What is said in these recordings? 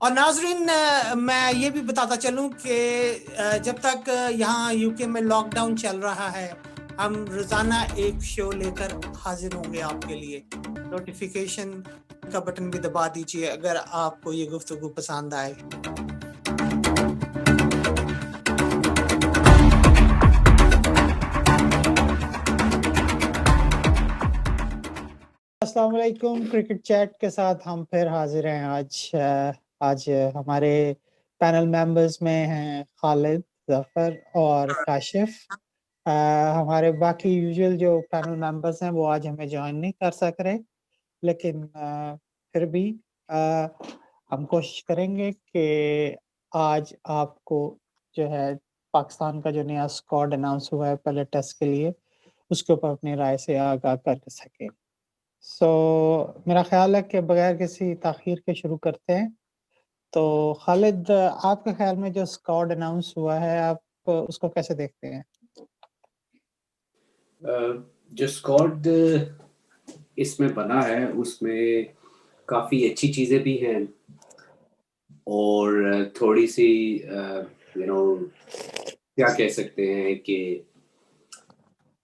और नाजरीन, मैं ये भी बताता चलूं कि जब तक यहाँ यूके में लॉकडाउन चल रहा है, हम रोजाना एक शो लेकर हाजिर होंगे आपके लिए। नोटिफिकेशन का बटन भी दबा दीजिए अगर आपको ये गुफ्तगू पसंद आए। अस्सलाम वालेकुम। क्रिकेट चैट के साथ हम फिर हाजिर हैं। आज हमारे पैनल मेंबर्स में हैं खालिद, जफर और काशिफ। हमारे बाकी यूजुअल जो पैनल मेंबर्स हैं वो आज हमें ज्वाइन नहीं कर सक रहे, लेकिन फिर भी हम कोशिश करेंगे कि आज आपको जो है पाकिस्तान का जो नया स्क्वाड अनाउंस हुआ है पहले टेस्ट के लिए, उसके ऊपर अपनी राय से आगाह कर सके। मेरा ख्याल है कि बगैर किसी ताखीर के शुरू करते हैं। तो खालिद, आपके ख्याल में जो स्क्वाड अनाउंस हुआ है, आप उसको कैसे देखते हैं? जो स्क्वाड इसमें बना है उसमें काफ़ी अच्छी चीज़ें भी हैं और थोड़ी सी क्या कह सकते हैं कि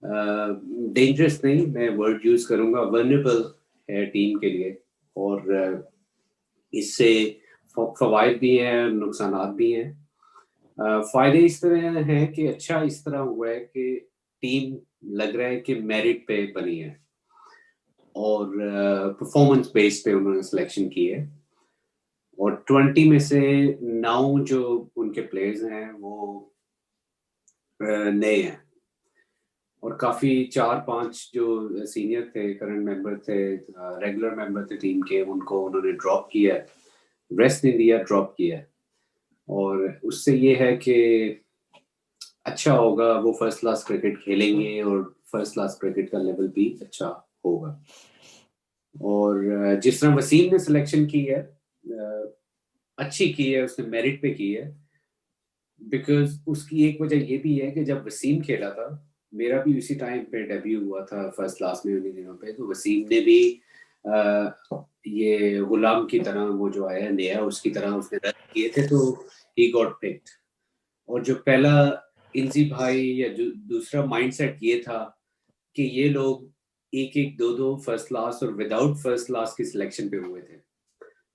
डेंजरस नहीं, मैं वर्ड यूज़ करूँगा, वर्नेबल है टीम के लिए। और इससे फ़वाइद भी हैं, नुकसानात भी हैं। फ़ायदे इस तरह हैं कि अच्छा इस तरह हुआ है कि टीम लग रहा है कि मेरिट पे बनी है और परफॉर्मेंस बेस पे उन्होंने सिलेक्शन की है। और 20 में से 9 जो उनके प्लेयर्स हैं वो नए हैं और काफ़ी 4-5 जो सीनियर थे, करंट मेंबर थे, रेगुलर मेंबर थे टीम के, उनको उन्होंने ड्रॉप किया है, रेस्ट नहीं दिया, ड्रॉप किया है। और उससे ये है कि अच्छा होगा, वो फर्स्ट क्लास क्रिकेट खेलेंगे और फर्स्ट क्लास क्रिकेट का लेवल भी अच्छा होगा। और जिस तरह वसीम ने सिलेक्शन की है, अच्छी की है, उसने मेरिट पे की है। बिकॉज उसकी एक वजह ये भी है कि जब वसीम खेला था, मेरा भी उसी टाइम पे डेब्यू हुआ था फर्स्ट क्लास में उन्हीं दिनों पे, तो वसीम ने भी ये गुलाम की तरह, वो जो आया नया, उसकी तरह उसने रन किए थे, तो ही गॉट पिक्ड। और जो पहला इंजी भाई या जो दूसरा माइंडसेट ये था कि ये लोग एक एक दो दो फर्स्ट क्लास और विदाउट फर्स्ट क्लास की सिलेक्शन पे हुए थे,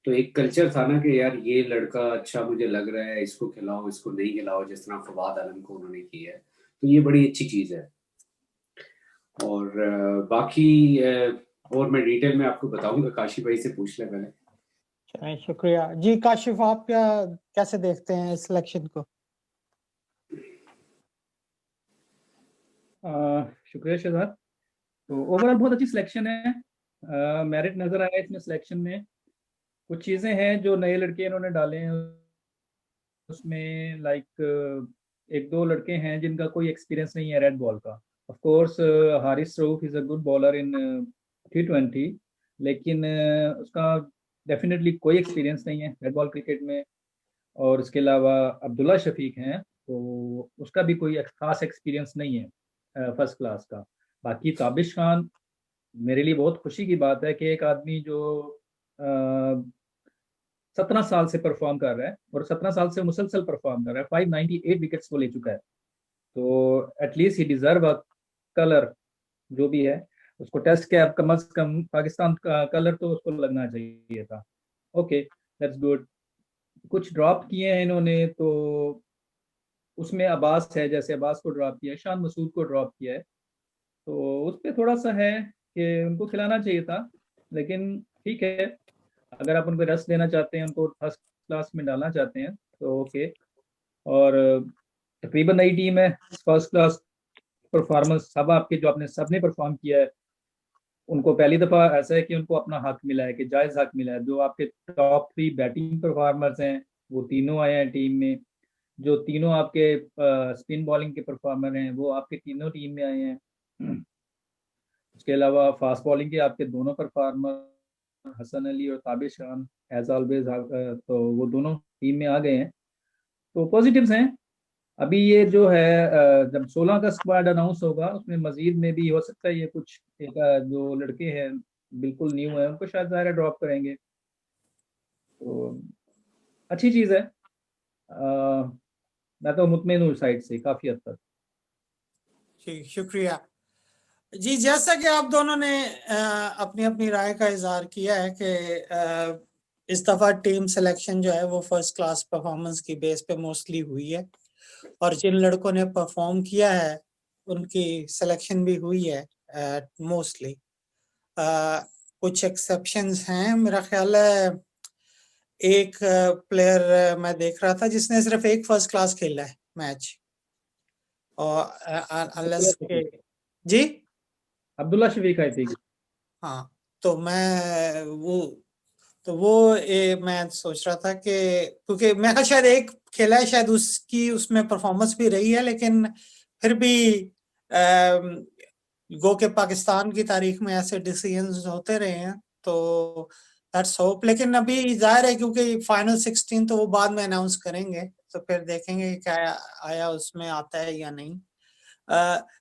तो एक कल्चर था ना कि यार ये लड़का अच्छा मुझे लग रहा है, इसको खिलाओ, इसको नहीं खिलाओ, जिस तरह फवाद आलम को उन्होंने किया है, तो ये बड़ी अच्छी चीज़ है। और बाकी और मैं डिटेल में आपको बताऊंगा, काशी भाई से पूछ ले पहले। चलिए, शुक्रिया जी। काशिफ, आप कैसे देखते हैं इस सिलेक्शन को? शुक्रिया शहजाद। तो ओवरऑल बहुत अच्छी सिलेक्शन है। मेरिट नज़र आया इसमें सिलेक्शन में। कुछ चीज़ें हैं जो नए लड़के इन्होंने डाले हैं उसमें, लाइक एक दो लड़के हैं जिनका कोई एक्सपीरियंस नहीं है रेड बॉल का। Of course Haris Rauf is a good bowler in T20, लेकिन उसका डेफिनेटली कोई एक्सपीरियंस नहीं है रेड बॉल क्रिकेट में। और इसके अलावा अब्दुल्ला शफीक हैं, तो उसका भी कोई खास एक्सपीरियंस नहीं है फर्स्ट क्लास का। बाकी ताबिश खान, मेरे लिए बहुत खुशी की बात है कि एक आदमी जो 17 साल से परफॉर्म कर रहा है और 17 साल से मुसलसल परफॉर्म कर रहा है, 598 विकेट्स वो ले चुका है, तो at least he deserve a colour जो भी है। उसको टेस्ट कैप कम अज कम पाकिस्तान का कलर तो उसको लगना चाहिए था। Okay, that's good. कुछ ड्रॉप किए हैं इन्होंने, तो उसमें अब्बास है, जैसे अब्बास को ड्रॉप किया है, शान मसूद को ड्रॉप किया है, तो उस पर थोड़ा सा है कि उनको खिलाना चाहिए था। लेकिन ठीक है, अगर आप उनको रस देना चाहते हैं, उनको फर्स्ट क्लास में डालना चाहते हैं तो ओके। और तकरीबन नई टीम है, फर्स्ट क्लास परफॉर्मेंस सब आपके जो आपने सबने परफॉर्म किया है, उनको पहली दफ़ा ऐसा है कि उनको अपना हक मिला है, कि जायज़ हक मिला है। जो आपके टॉप 3 बैटिंग परफॉर्मर्स हैं वो तीनों आए हैं टीम में, जो तीनों आपके स्पिन बॉलिंग के परफॉर्मर हैं वो आपके तीनों टीम में आए हैं। उसके अलावा फास्ट बॉलिंग के आपके दोनों परफॉर्मर हसन अली और ताबिश खान एज ऑलवेज, तो वो दोनों टीम में आ गए हैं, तो पॉजिटिव्स हैं। अभी ये जो है जब 16 का स्क्वाड अनाउंस होगा, उसमें मजीद में भी हो सकता है ये कुछ एक जो लड़के हैं बिल्कुल न्यू है, उनको शायद ज़ाहिर ड्रॉप करेंगे। तो अच्छी चीज है। मैं तो मुतमईन हूँ साइड से काफी हद तक। जी शुक्रिया जी। जैसा कि आप दोनों ने अपनी अपनी राय का इजहार किया है कि इस दफा टीम सिलेक्शन जो है वो फर्स्ट क्लास परफॉर्मेंस की बेस पे मोस्टली हुई है, और जिन लड़कों ने परफॉर्म किया है उनकी सिलेक्शन भी हुई है मोस्टली। कुछ एक्सेप्शंस हैं, मेरा ख्याल है एक प्लेयर मैं देख रहा था जिसने सिर्फ एक फर्स्ट क्लास खेला है मैच, और अनलेस के जी अब्दुल्ला शफीक आई थिंक। हाँ, तो वो मैं सोच रहा था कि क्योंकि मैं कहा शायद एक खेला है, शायद उसकी उसमें परफॉर्मेंस भी रही है, लेकिन फिर भी गो के पाकिस्तान की तारीख में ऐसे डिसीजंस होते रहे हैं, तो दैट्स होप। लेकिन अभी जाहिर है क्योंकि फाइनल 16 तो वो बाद में अनाउंस करेंगे, तो फिर देखेंगे क्या आया उसमें आता है या नहीं।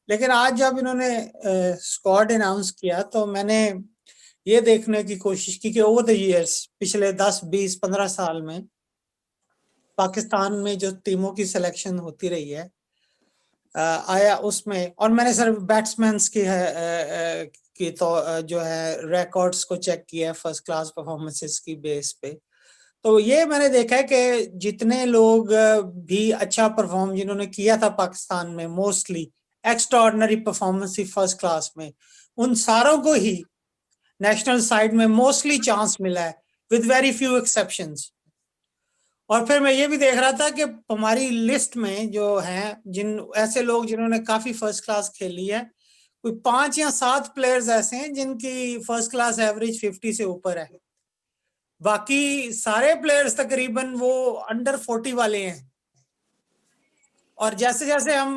लेकिन आज जब इन्होंने स्क्वाड अनाउंस किया तो मैंने ये देखने की कोशिश की कि ओवर द इयर्स पिछले 10, 20, 15 साल में पाकिस्तान में जो टीमों की सिलेक्शन होती रही है आया उसमें, और मैंने सिर्फ बैट्समैन की तो जो है रिकॉर्ड्स को चेक किया है फर्स्ट क्लास परफॉर्मेंसेस की बेस पे। तो ये मैंने देखा है कि जितने लोग भी अच्छा परफॉर्म जिन्होंने किया था पाकिस्तान में, मोस्टली एक्स्ट्राऑर्डिनरी परफॉर्मेंस थी फर्स्ट क्लास में, उन सारों को ही नेशनल साइड में मोस्टली चांस मिला है विद वेरी फ्यू एक्सेप्शंस। और फिर मैं ये भी देख रहा था कि हमारी लिस्ट में जो हैं जिन ऐसे लोग जिन्होंने काफी फर्स्ट क्लास खेली है, कोई 5 या 7 प्लेयर्स ऐसे हैं जिनकी फर्स्ट क्लास एवरेज 50 से ऊपर है। बाकी सारे प्लेयर्स तकरीबन वो अंडर 40 वाले हैं। और जैसे जैसे हम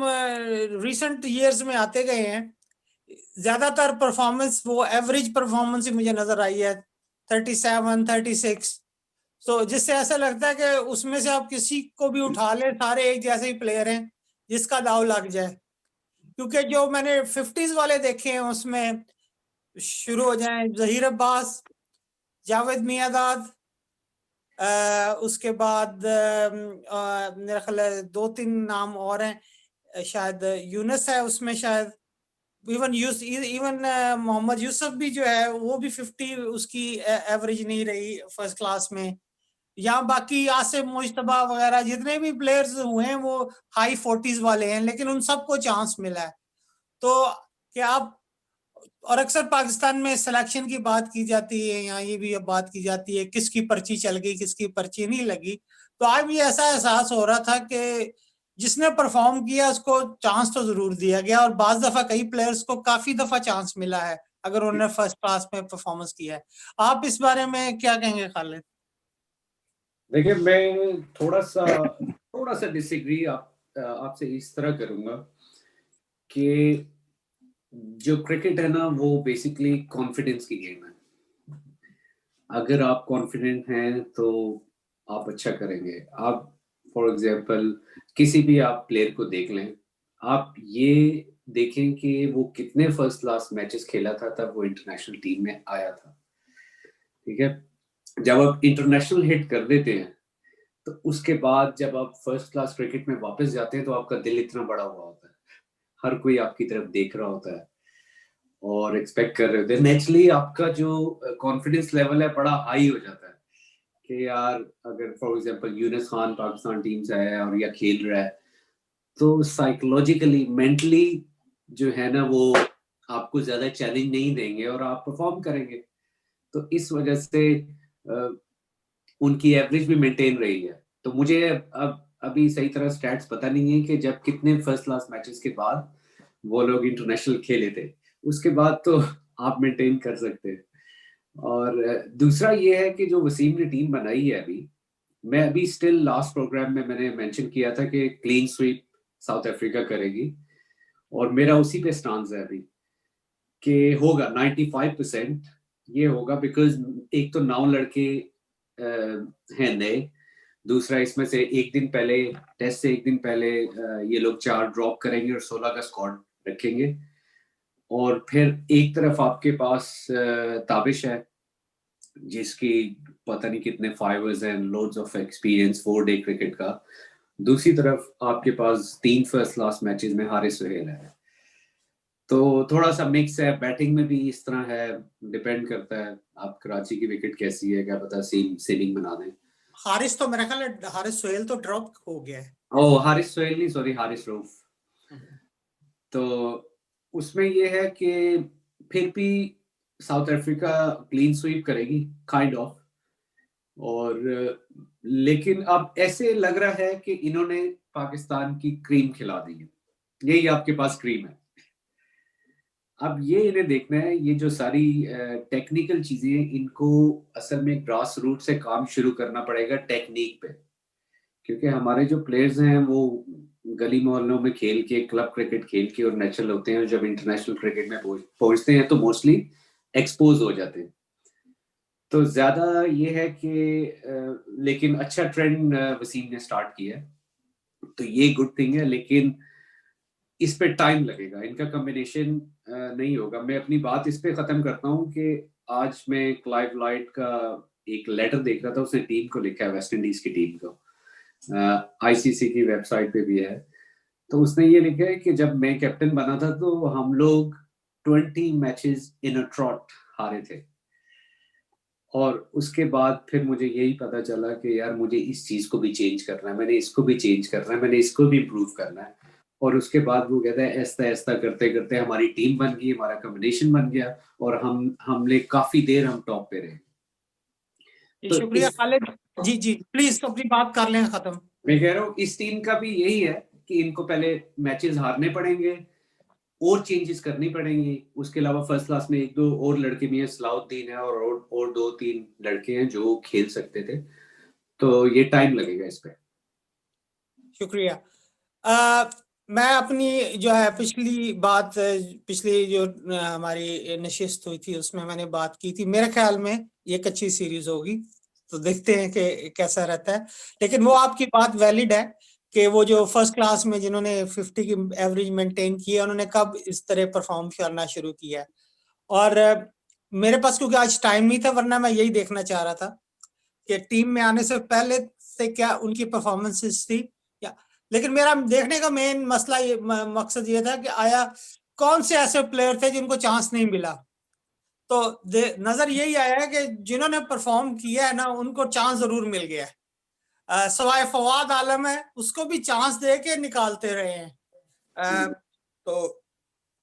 रिसेंट ईयर्स में आते गए हैं, ज्यादातर परफॉर्मेंस वो एवरेज परफॉर्मेंस ही मुझे नजर आई है, 37, 36। तो जिससे ऐसा लगता है कि उसमें से आप किसी को भी उठा ले, सारे एक जैसे ही प्लेयर हैं जिसका दाव लग जाए। क्योंकि जो मैंने 50s वाले देखे हैं उसमें शुरू हो जाए जहीर अब्बास, जावेद मियादाद, उसके बाद मेरा ख्याल है 2-3 नाम और हैं, शायद यूनस है उसमें, शायद इवन मोहम्मद यूसुफ भी जो है वो भी 50 उसकी एवरेज नहीं रही फर्स्ट क्लास में। या बाकी आसिफ मुश्तबा वगैरह जितने भी प्लेयर्स हुए हैं वो हाई 40s वाले हैं, लेकिन उन सबको चांस मिला है। तो क्या आप, और अक्सर पाकिस्तान में सिलेक्शन की बात की जाती है, यहाँ ये भी बात की जाती है किसकी पर्ची चल गई किसकी पर्ची नहीं लगी। तो आज भी ऐसा एहसास हो रहा था कि जिसने परफॉर्म किया उसको चांस तो जरूर दिया गया, और बाज दफा कई प्लेयर्स को काफी दफा चांस मिला है अगर उन्होंने फर्स्ट क्लास में परफॉर्मेंस किया है। आप इस बारे में क्या कहेंगे खालिद? देखिए, मैं थोड़ा सा डिसएग्री आपसे इस तरह करूंगा कि जो क्रिकेट है ना वो बेसिकली कॉन्फिडेंस की गेम है। अगर आप कॉन्फिडेंट हैं तो आप अच्छा करेंगे। आप फॉर एग्जांपल किसी भी आप प्लेयर को देख लें, आप ये देखें कि वो कितने फर्स्ट क्लास मैचेस खेला था तब वो इंटरनेशनल टीम में आया था। ठीक है, जब आप इंटरनेशनल हिट कर देते हैं तो उसके बाद जब आप फर्स्ट क्लास क्रिकेट में वापस जाते हैं तो आपका दिल इतना बड़ा हुआ होता है, हर कोई आपकी तरफ देख रहा होता है और एक्सपेक्ट कर रहे होते हैं। नेचुरली आपका जो कॉन्फिडेंस लेवल है बड़ा हाई हो जाता है कि यार अगर for example Yunus Khan Pakistan team से है और या खेल रहा है तो साइकोलॉजिकली मेंटली जो है ना वो आपको ज्यादा चैलेंज नहीं देंगे और आप परफॉर्म करेंगे। तो इस वजह से उनकी एवरेज भी मेंटेन रही है। तो मुझे अब अभी सही तरह स्टैट्स पता नहीं है कि जब कितने फर्स्ट क्लास मैचेस के बाद वो लोग इंटरनेशनल खेले थे, उसके बाद तो आप मेंटेन कर सकते हैं। और दूसरा ये है कि जो वसीम ने टीम बनाई है अभी, मैं अभी स्टिल लास्ट प्रोग्राम में मैंने मेंशन किया था कि क्लीन स्वीप साउथ अफ्रीका करेगी और मेरा उसी पे स्टांस है अभी कि होगा 95% ये होगा। बिकॉज एक तो 9 लड़के हैं नए, दूसरा इसमें से एक दिन पहले टेस्ट से एक दिन पहले ये लोग 4 ड्रॉप करेंगे और 16 का स्क्वाड रखेंगे। और फिर एक तरफ आपके पास ताबिश है जिसकी पता नहीं कितने फाइवर्स हैं, लोड्स ऑफ एक्सपीरियंस 4-डे क्रिकेट का। दूसरी तरफ आपके पास 3 फर्स्ट क्लास मैचेस में हारिस सुहेल है, तो थोड़ा सा मिक्स है। बैटिंग में भी इस तरह है, डिपेंड करता है आप कराची की विकेट कैसी है, क्या पता सीलिंग बना दें। हारिस तो मेरा ख्याल है हारिस सुहेल तो ड्रॉप हो गया है। ओ हारिस सुहेल नहीं, सॉरी, हारिस रऊफ। तो उसमें ये है कि फिर भी साउथ अफ्रीका क्लीन स्वीप करेगी काइंड ऑफ, और लेकिन अब ऐसे लग रहा है कि इन्होंने पाकिस्तान की क्रीम खिला दी है। यही आपके पास क्रीम है। अब ये इन्हें देखना है, ये जो सारी टेक्निकल चीजें, इनको असल में ग्रास रूट से काम शुरू करना पड़ेगा टेक्निक पे, क्योंकि हमारे जो प्लेयर्स हैं वो गली मोहल्लों में खेल के, क्लब क्रिकेट खेल के और नेचुरल होते हैं, और जब इंटरनेशनल क्रिकेट में पहुंचते हैं तो मोस्टली एक्सपोज हो जाते हैं। तो ज्यादा ये है कि लेकिन अच्छा ट्रेंड वसीम ने स्टार्ट किया है, तो ये गुड थिंग है, लेकिन इस पे टाइम लगेगा, इनका कॉम्बिनेशन नहीं होगा। मैं अपनी बात इस पे खत्म करता हूँ कि आज मैं क्लाइव लाइट का एक लेटर देख रहा था, उसने टीम को लिखा है, वेस्ट इंडीज की टीम को, आईसीसी की वेबसाइट पे भी है। तो उसने ये लिखा है कि जब मैं कैप्टन बना था तो हम लोग 20 मैचेस इन अ ट्रॉट हारे थे, और उसके बाद फिर मुझे यही पता चला कि यार मुझे इस चीज को भी चेंज करना है, मैंने इसको भी चेंज करना है, मैंने इसको भी इम्प्रूव करना है। और उसके बाद वो कहता है ऐसा ऐसा करते करते हमारी टीम बन गई, हमारा कॉम्बिनेशन बन गया, और हमने काफी देर हम टॉप पे रहे। तो शुक्रिया खालिद जी। जी प्लीज अपनी बात कर लें खत्म। मैं कह रहा हूँ इस टीम का भी यही है कि इनको पहले मैचेस हारने पड़ेंगे और चेंजेस करनी पड़ेंगी। उसके अलावा फर्स्ट क्लास में 1-2 और लड़के भी हैं, सलाउद्दीन है और 2-3 लड़के हैं जो खेल सकते थे, तो ये टाइम लगेगा इस पे। शुक्रिया। मैं अपनी जो है पिछली जो हमारी नशिस्त हुई थी उसमें मैंने बात की थी, मेरे ख्याल में ये एक अच्छी सीरीज होगी, तो देखते हैं कि कैसा रहता है। लेकिन वो आपकी बात वैलिड है कि वो जो फर्स्ट क्लास में जिन्होंने 50 की एवरेज मेंटेन की है, उन्होंने कब इस तरह परफॉर्म करना शुरू किया है। और मेरे पास क्योंकि आज टाइम नहीं था, वरना मैं यही देखना चाह रहा था कि टीम में आने से पहले से क्या उनकी परफॉर्मेंसेस थी, या लेकिन मेरा देखने का मेन मसला मकसद ये था कि आया कौन से ऐसे प्लेयर थे जिनको चांस नहीं मिला। तो नजर यही आया है कि जिन्होंने परफॉर्म किया है ना, उनको चांस जरूर मिल गया है। सवाए फवाद आलम है, उसको भी चांस दे के निकालते रहे हैं।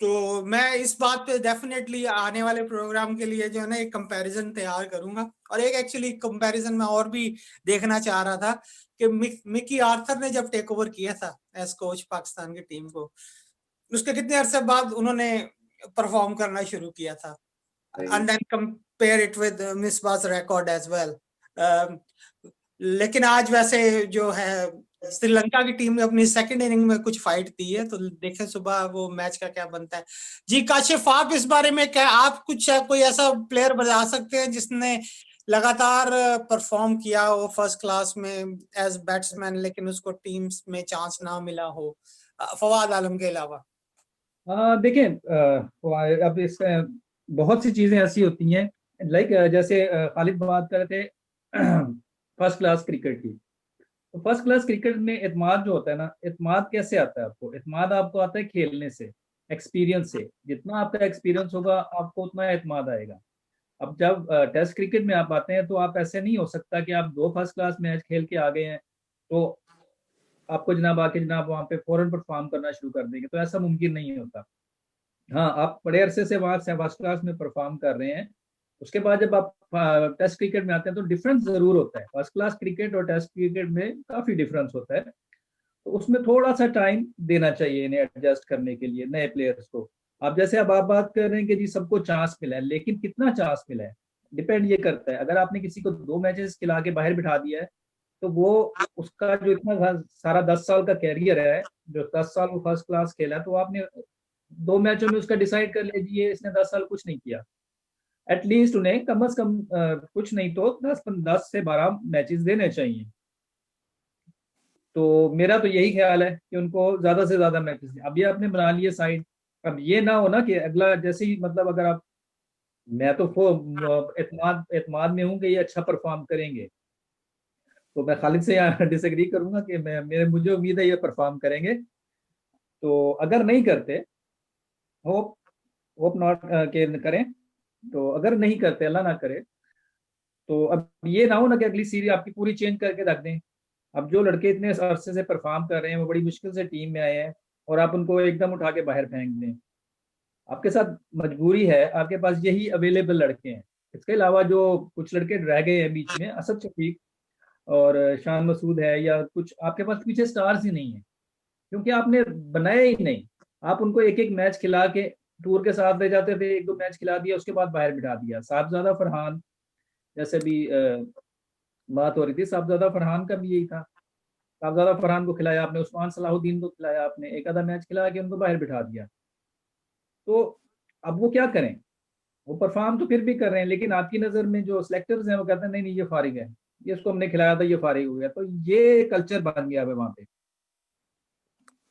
तो मैं इस बात पे डेफिनेटली आने वाले प्रोग्राम के लिए जो है ना एक कंपैरिजन तैयार करूंगा। और एक एक्चुअली कंपैरिजन मैं और भी देखना चाह रहा था कि मिकी आर्थर ने जब टेक ओवर किया था एज कोच पाकिस्तान की टीम को, उसके कितने अरसे बाद उन्होंने परफॉर्म करना शुरू किया था, and then compare it with Misbah's record as well. लेकिन आज वैसे जो है श्रीलंका की टीम ने अपनी सेकंड इनिंग में कुछ फाइट दी है, तो देखें सुबह वो मैच का क्या बनता है। जी काशिफ, आप इस बारे में क्या आप कुछ कोई ऐसा प्लेयर बता सकते हैं जिसने लगातार परफॉर्म किया हो फर्स्ट क्लास में एज बैट्समैन, लेकिन उसको टीम्स में चांस ना मिला हो फवाद आलम के अलावा? देखिए, अब इस बहुत सी चीजें ऐसी होती हैं, लाइक जैसे खालिद बात कर रहे थे फर्स्ट क्लास क्रिकेट की। तो फर्स्ट क्लास क्रिकेट में एतमाद जो होता है ना, एतमाद कैसे आता है आपको? एतमाद आपको आता है खेलने से, एक्सपीरियंस से। जितना आपका एक्सपीरियंस होगा आपको उतना एतमाद आएगा। अब जब टेस्ट क्रिकेट में आप आते हैं तो आप ऐसे नहीं हो सकता कि आप 2 फर्स्ट क्लास मैच खेल के आ गए हैं तो आपको जनाब आके जनाब वहाँ पे फौरन परफॉर्म करना शुरू कर देंगे, तो ऐसा मुमकिन नहीं होता। हाँ, आप बड़े अरसे से वहाँ से फर्स्ट क्लास में परफॉर्म कर रहे हैं, उसके बाद जब आप टेस्ट क्रिकेट में आते हैं तो डिफरेंस जरूर होता है। फर्स्ट क्लास क्रिकेट और टेस्ट क्रिकेट में काफी डिफरेंस होता है, तो उसमें थोड़ा सा टाइम देना चाहिए इन्हें एडजस्ट करने के लिए नए प्लेयर्स को। अब जैसे अब आप बात कर रहे हैं कि जी सबको चांस मिला है, लेकिन कितना चांस मिला है डिपेंड ये करता है। अगर आपने किसी को 2 मैचेस खिला के बाहर बिठा दिया है तो वो उसका जो इतना सारा 10 साल का कैरियर है, जो 10 साल वो फर्स्ट क्लास खेला, तो आपने 2 मैचों में उसका डिसाइड कर लीजिए इसने 10 साल कुछ नहीं किया। एटलीस्ट उन्हें कम से कम कुछ नहीं तो 10 से 12 मैचेस देने चाहिए। तो मेरा तो यही ख्याल है कि उनको ज्यादा से ज्यादा मैचेस दें। अब ये आपने बना लिए साइड, अब ये ना हो ना कि अगला जैसे ही मतलब अगर आप मैं तो एतमाद में हूँ कि ये अच्छा परफॉर्म करेंगे। तो मैं खालिद से यहाँ डिसएग्री करूंगा कि मुझे उम्मीद है ये परफॉर्म करेंगे। तो अगर नहीं करते, होप होप नॉट के करें, तो अगर नहीं करते, अल्लाह ना करे, तो अब ये ना हो ना कि अगली सीरीज आपकी पूरी चेंज करके रख दें। अब जो लड़के इतने अरसे से परफॉर्म कर रहे हैं, वो बड़ी मुश्किल से टीम में आए हैं, और आप उनको एकदम उठा के बाहर फेंक दें। आपके साथ मजबूरी है, आपके पास यही अवेलेबल लड़के हैं। इसके अलावा जो कुछ लड़के रह गए हैं बीच में, असद शफीक और शान मसूद है, या कुछ आपके पास पीछे स्टार्स ही नहीं है, क्योंकि आपने बनाया ही नहीं। आप उनको एक एक मैच खिला के टूर के साथ ले जाते थे, एक दो मैच खिला दिया, उसके बाद बाहर बिठा दिया। साहबजादा फरहान जैसे भी बात हो रही थी, साहबजादा फरहान का भी यही था। साहबजादा फरहान को खिलाया आपने, उस्मान सलाहुद्दीन को खिलाया आपने, एक आधा मैच खिला के उनको बाहर बिठा दिया। तो अब वो क्या करें? वो परफॉर्म तो फिर भी कर रहे हैं, लेकिन आपकी नज़र में जो सिलेक्टर्स हैं वो कहते हैं नहीं नहीं ये फारिग है, ये इसको हमने खिलाया था, ये फारिग हो गया। तो ये कल्चर बन गया है वहाँ पे,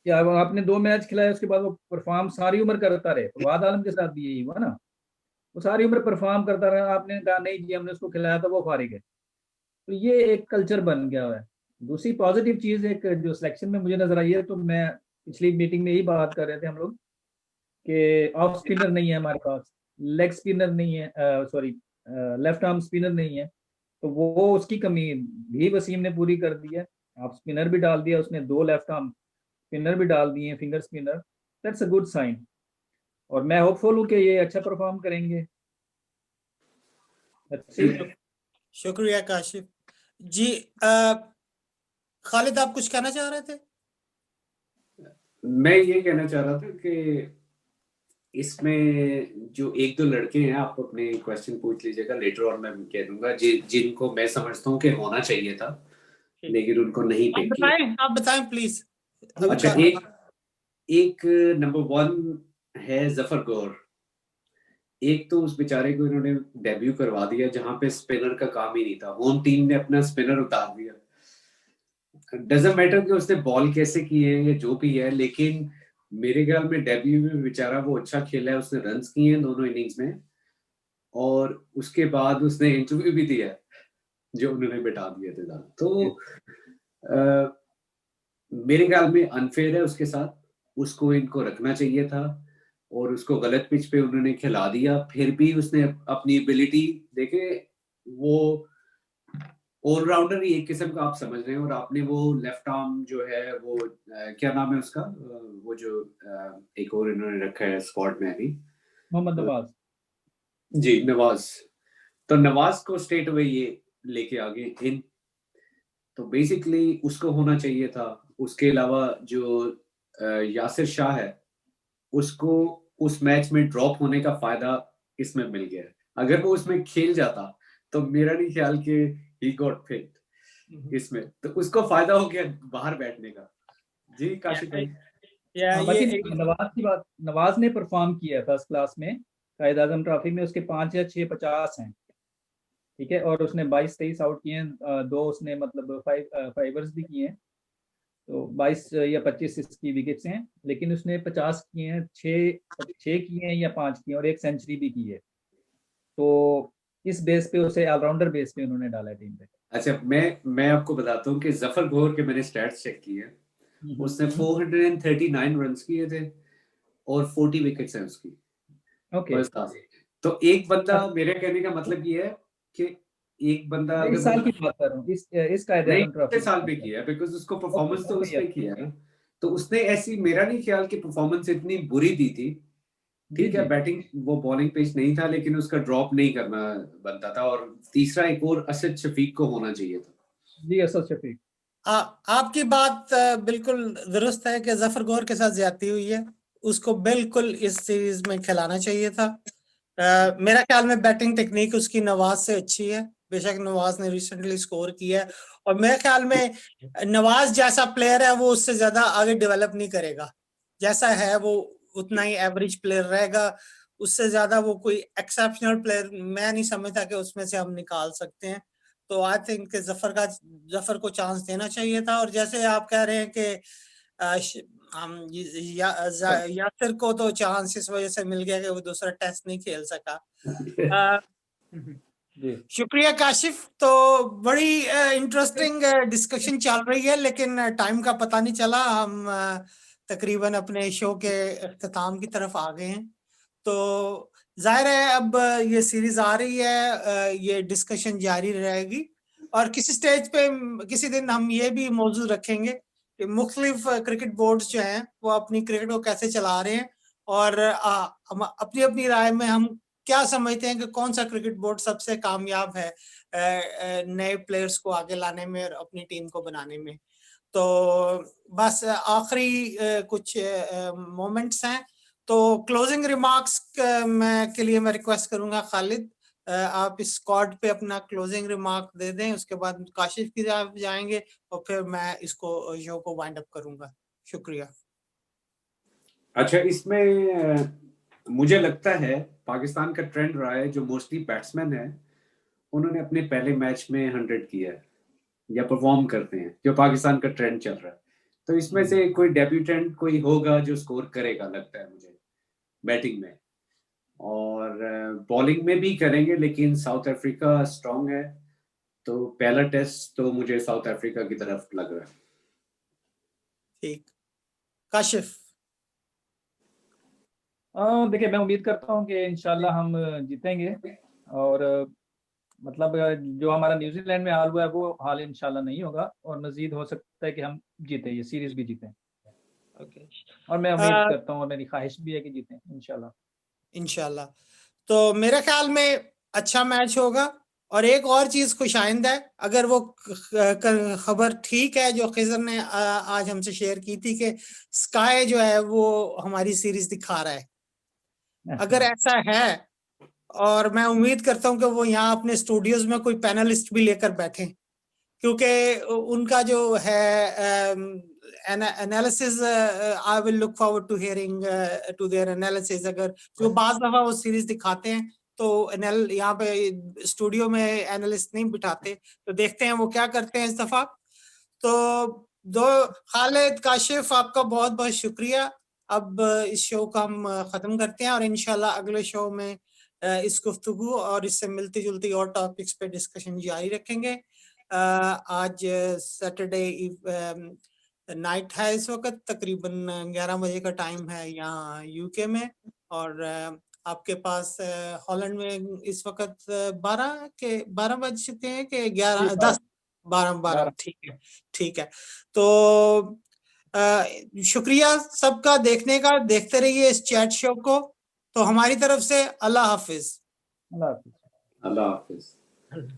क्या आपने दो मैच खिलाए उसके बाद वो परफॉर्म सारी उम्र करता रहे। फवाद आलम के साथ भी यही हुआ ना, वो सारी उम्र परफॉर्म करता रहा, आपने कहा नहीं जी हमने उसको खिलाया था वो फारिग है। तो ये एक कल्चर बन गया हुआ है। दूसरी पॉजिटिव चीज एक जो सिलेक्शन में मुझे नजर आई है, तो मैं पिछली मीटिंग में यही बात कर रहे थे हम लोग कि ऑफ स्पिनर नहीं है हमारे पास, लेग स्पिनर नहीं है, सॉरी लेफ्ट आर्म स्पिनर नहीं है। तो वो उसकी कमी भी वसीम ने पूरी कर दी है। आप स्पिनर भी डाल दिया उसने, दो लेफ्ट आर्म स्पिनर भी डाल दिए, finger spinner. That's a good sign, और मैं होपफुल हूँ कि ये अच्छा परफॉर्म करेंगे। शुक्रिया काशिफ जी। खालिद आप कुछ कहना चाह रहे थे? मैं ये कहना चाह रहा था कि इसमें जो एक दो लड़के हैं, आप अपने क्वेश्चन पूछ लीजिएगा लेटर, और मैं कह दूंगा जिनको मैं समझता हूँ कि होना चाहिए था लेकिन उनको नहीं पिक किया। आप बताएं प्लीज। अच्छा, एक नंबर 1 है जफर गौर। एक तो उस बेचारे को इन्होंने डेब्यू करवा दिया जहां पे स्पिनर का काम ही नहीं था, होम टीम ने अपना स्पिनर उतार दिया। डजंट मैटर कि उसने बॉल कैसे की है या जो भी है, लेकिन मेरे ख्याल में डेब्यू में बेचारा वो अच्छा खेला है, उसने रन्स किए हैं दोनों इनिंग्स में, और उसके बाद उसने इंटरव्यू भी दिया है जो उन्होंने बिठा दिए थे। तो मेरे ख्याल में अनफेयर है उसके साथ, उसको इनको रखना चाहिए था, और उसको गलत पिच पे उन्होंने खिला दिया। फिर भी उसने अपनी एबिलिटी देखे, वो ऑलराउंडर ही एक किस्म का आप समझ रहे हैं। और आपने वो लेफ्ट आर्म जो है वो क्या नाम है उसका, वो जो एक और इन्होंने रखा है स्क्वाड में अभी, मोहम्मद नवाज जी नवाज। तो नवाज को स्ट्रेट अवे ये लेके आगे इन, तो बेसिकली उसको होना चाहिए था। उसके अलावा जो यासिर शाह है, उसको उस मैच में ड्रॉप होने का फायदा इसमें मिल गया। अगर वो उसमें खेल जाता तो मेरा नहीं ख्याल कि ही गॉट पिक्ड इसमें, तो उसको फायदा हो गया बाहर बैठने का। जी काशिफ भाई। बाकी नवाज ने परफॉर्म किया फर्स्ट क्लास में, कायद आजम ट्रॉफी में उसके 5 या 6 50 हैं, ठीक है, और उसने 22-23 आउट किए हैं, दो उसने मतलब फाइवर्स भी किए हैं, तो 22 या 25 इसकी विकेट्स हैं, लेकिन उसने 50 किए हैं, 6 किए हैं या 5 किए हैं, और एक सेंचुरी भी की है। तो इस बेस पे उसे ऑलराउंडर बेस पे उन्होंने डाला है टीम पे। अच्छा, मैं आपको बताता हूँ कि जफर गौर के मैंने स्टैट्स चेक किए, उसने 439 रन्स किए थे और 40 विकेट्स हैं उसकी। ओके, तो एक बंदा, मेरे कहने का मतलब ये है कि एक बंदा मैं इस साल की बात कर रहा हूँ, इस कायद आजम ट्रॉफी साल पे किया है, बिकॉज उसको परफॉर्मेंस तो उसने किया है। तो उसने ऐसी, मेरा नहीं ख्याल कि परफॉर्मेंस इतनी बुरी दी थी, ठीक है, बैटिंग वो बॉलिंग पेच नहीं था, लेकिन उसका ड्रॉप नहीं करना बनता था। और तीसरा एक और असद शफीक को होना चाहिए था। जी असद शफीक, आपकी बात बिल्कुल दुरुस्त है कि जफर गौर के साथ ज्यादती हुई है, उसको बिल्कुल इस सीरीज में खिलाना चाहिए था। मेरा ख्याल में बैटिंग टेक्निक उसकी नवाज से अच्छी है, बेशक नवाज ने रिसेंटली स्कोर किया है, और मेरे ख्याल में नवाज जैसा प्लेयर है वो उससे ज्यादा आगे डेवलप नहीं करेगा। जैसा है वो उतना ही एवरेज प्लेयर रहेगा, उससे ज्यादा वो कोई एक्सेप्शनल प्लेयर मैं नहीं समझता कि उसमें से हम निकाल सकते हैं। तो आई थिंक जफर को चांस देना चाहिए था। और जैसे आप कह रहे हैं कि यासिर को तो चांस इस वजह से मिल गया कि वो दूसरा टेस्ट नहीं खेल सका, जी शुक्रिया काशिफ। तो बड़ी इंटरेस्टिंग डिस्कशन चल रही है, लेकिन टाइम का पता नहीं चला। हम तकरीबन अपने शो के अख्ताम की तरफ आ गए हैं। तो जाहिर है अब ये सीरीज आ रही है, ये डिस्कशन जारी रहेगी, और किसी स्टेज पे किसी दिन हम ये भी मौजूद रखेंगे कि मुख्तलिफ क्रिकेट बोर्ड्स जो हैं वो अपनी क्रिकेट को कैसे चला रहे हैं, और हम अपनी अपनी राय में हम क्या समझते हैं कि कौन सा क्रिकेट बोर्ड सबसे कामयाब है नए प्लेयर्स को आगे लाने में और अपनी टीम को बनाने में। तो बस आखिरी कुछ मोमेंट्स हैं। तो क्लोजिंग रिमार्क्स के लिए मैं रिक्वेस्ट करूंगा खालिद, आप इस स्क्वाड पे अपना क्लोजिंग रिमार्क दे दें, उसके बाद काशिफ की तरफ जाएंगे और फिर मैं इसको शो को वाइंड अप करूंगा। शुक्रिया। अच्छा, इसमें मुझे लगता है पाकिस्तान का ट्रेंड रहा है, जो मोस्टली बैट्समैन है उन्होंने अपने पहले मैच में 100 किया है या परफॉर्म करते हैं, जो पाकिस्तान का ट्रेंड चल रहा है। तो इसमें से कोई डेब्यूटेंट कोई होगा जो स्कोर करेगा, लगता है मुझे, बैटिंग में और बॉलिंग में भी करेंगे, लेकिन साउथ अफ्रीका स्ट्रांग है, तो पहला टेस्ट तो मुझे साउथ अफ्रीका की तरफ लग रहा है। ठीक, काशिफ। देखिए, मैं उम्मीद करता हूँ कि इंशाल्लाह हम जीतेंगे, और मतलब जो हमारा न्यूजीलैंड में हाल हुआ है वो हाल इंशाल्लाह नहीं होगा, और मजीद हो सकता है कि हम जीते, ये सीरीज भी जीतें। ओके, और मैं उम्मीद करता हूँ और मेरी ख्वाहिश भी है कि जीतें इंशाल्लाह। इंशाल्लाह। तो मेरे ख्याल में अच्छा मैच होगा। और एक और चीज खुशाइंद है, अगर वो खबर ठीक है जो खिजर ने आज हमसे शेयर की थी कि स्काई जो है वो हमारी सीरीज दिखा रहा है, अगर ऐसा है, और मैं उम्मीद करता हूं कि वो यहाँ अपने स्टूडियोज में कोई पैनलिस्ट भी लेकर बैठे, क्योंकि उनका जो है analysis, I will look forward to hearing to their analysis. अगर जो बाज़ दफा वो सीरीज दिखाते हैं तो यहाँ पे स्टूडियो में एनालिस्ट नहीं बिठाते, तो देखते हैं वो क्या करते हैं इस दफा। तो खालिद, काशिफ, आपका बहुत बहुत शुक्रिया। अब इस शो को हम खत्म करते हैं और इंशाल्लाह अगले शो में इस गुफ्तगू और इससे मिलती जुलती और टॉपिक्स पे डिस्कशन जारी रखेंगे। आज सैटरडे नाइट है, इस वक्त तकरीबन 11 बजे का टाइम है यहाँ यूके में, और आपके पास हॉलैंड में इस वक्त 12 बज चुके हैं कि 11, 10, 12। ठीक है, ठीक है। तो शुक्रिया सबका देखने का, देखते रहिए इस चैट शो को। तो हमारी तरफ से अल्लाह हाफिज। अल्लाह हाफिज। अल्लाह हाफिज।